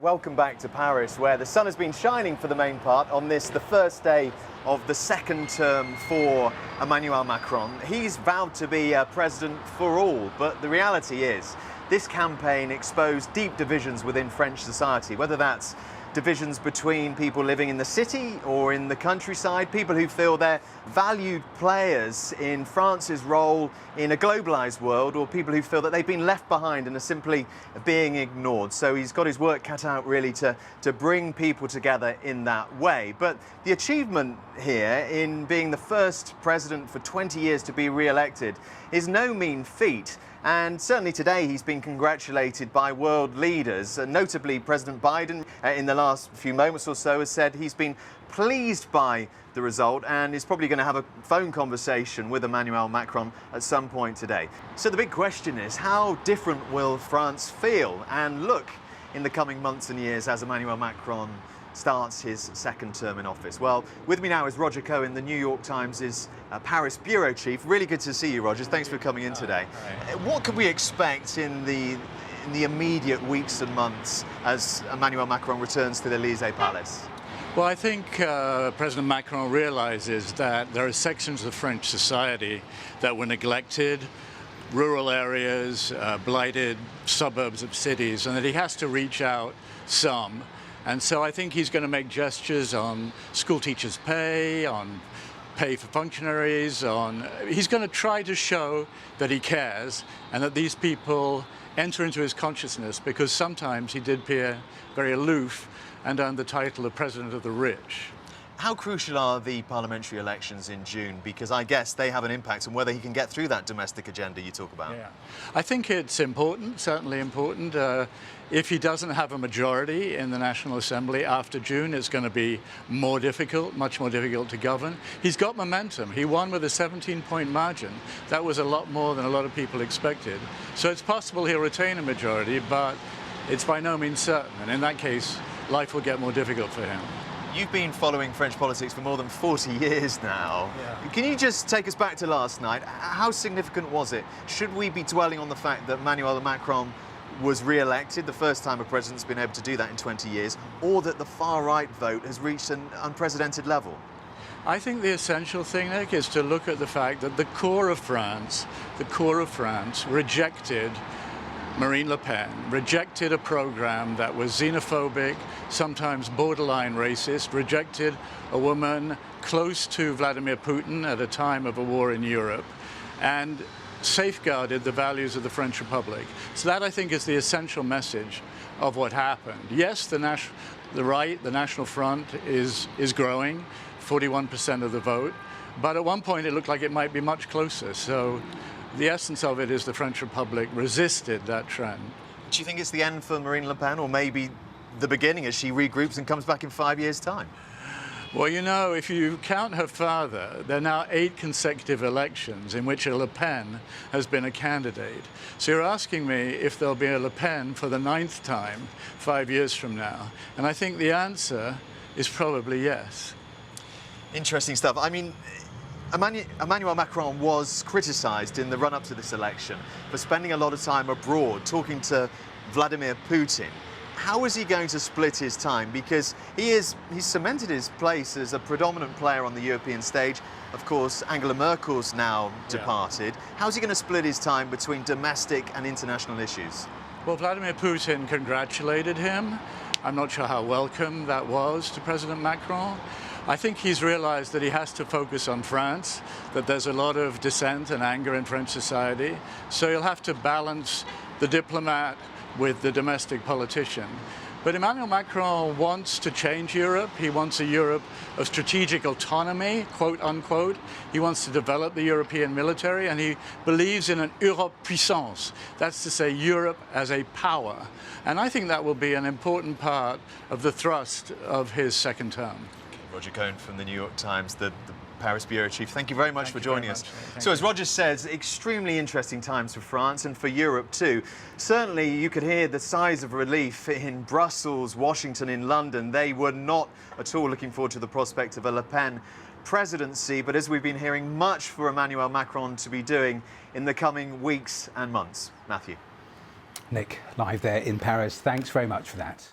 Welcome back to Paris, where the sun has been shining for the main part on this, the first day of the second term for Emmanuel Macron. He's vowed to be president for all, but the reality is this campaign exposed deep divisions within French society, whether that's divisions between people living in the city or in the countryside, people who feel they're valued players in France's role in a globalized world, or people who feel that they've been left behind and are simply being ignored. So he's got his work cut out really to bring people together in that way. But the achievement here in being the first president for 20 years to be re-elected is no mean feat. And certainly today he's been congratulated by world leaders, notably President Biden in the last few moments or so has said he's been pleased by the result and is probably going to have a phone conversation with Emmanuel Macron at some point today. So the big question is, how different will France feel and look in the coming months and years as Emmanuel Macron starts his second term in office? Well, with me now is Roger Cohen, the New York Times' Paris bureau chief. Really good to see you, Roger. Thanks for coming in today. What can we expect in the immediate weeks and months as Emmanuel Macron returns to the Élysée Palace? Well, I think President Macron realizes that there are sections of French society that were neglected, rural areas, blighted suburbs of cities, and that he has to reach out some. And so I think he's going to make gestures on school teachers' pay, on pay for functionaries, he's going to try to show that he cares and that these people enter into his consciousness, because sometimes he did appear very aloof and earned the title of President of the Rich. How crucial are the parliamentary elections in June? Because I guess they have an impact on whether he can get through that domestic agenda you talk about. Yeah, I think it's important, certainly important. If he doesn't have a majority in the National Assembly after June, it's going to be more difficult, much more difficult to govern. He's got momentum. He won with a 17-point margin. That was a lot more than a lot of people expected. So it's possible he'll retain a majority, but it's by no means certain. And in that case, life will get more difficult for him. You've been following French politics for more than 40 years now. Yeah. Can you just take us back to last night? How significant was it? Should we be dwelling on the fact that Emmanuel Macron was re-elected, the first time a president's been able to do that in 20 years, or that the far-right vote has reached an unprecedented level? I think the essential thing, Nick, is to look at the fact that the core of France rejected Marine Le Pen, rejected a program that was xenophobic, sometimes borderline racist, rejected a woman close to Vladimir Putin at a time of a war in Europe, and safeguarded the values of the French Republic. So that, I think, is the essential message of what happened. Yes, the National Front is growing, 41% of the vote, but at one point it looked like it might be much closer. So the essence of it is the French Republic resisted that trend. Do you think it's the end for Marine Le Pen, or maybe the beginning as she regroups and comes back in 5 years' time? Well, you know, if you count her father, there are now 8 consecutive elections in which a Le Pen has been a candidate. So you're asking me if there'll be a Le Pen for the 9th time 5 years from now. And I think the answer is probably yes. Interesting stuff. I mean, Emmanuel Macron was criticised in the run-up to this election for spending a lot of time abroad talking to Vladimir Putin. How is he going to split his time? Because he's cemented his place as a predominant player on the European stage. Of course, Angela Merkel's now departed. How's he going to split his time between domestic and international issues? Well, Vladimir Putin congratulated him. I'm not sure how welcome that was to President Macron. I think he's realized that he has to focus on France, that there's a lot of dissent and anger in French society. So he'll have to balance the diplomat with the domestic politician. But Emmanuel Macron wants to change Europe. He wants a Europe of strategic autonomy, quote unquote. He wants to develop the European military, and he believes in an Europe puissance. That's to say, Europe as a power. And I think that will be an important part of the thrust of his second term. Roger Cohen from the New York Times, the Paris bureau chief. Thank you very much for joining us. So as Roger says, extremely interesting times for France and for Europe too. Certainly you could hear the sighs of relief in Brussels, Washington, in London. They were not at all looking forward to the prospect of a Le Pen presidency, but as we've been hearing, much for Emmanuel Macron to be doing in the coming weeks and months. Matthew. Nick, live there in Paris. Thanks very much for that.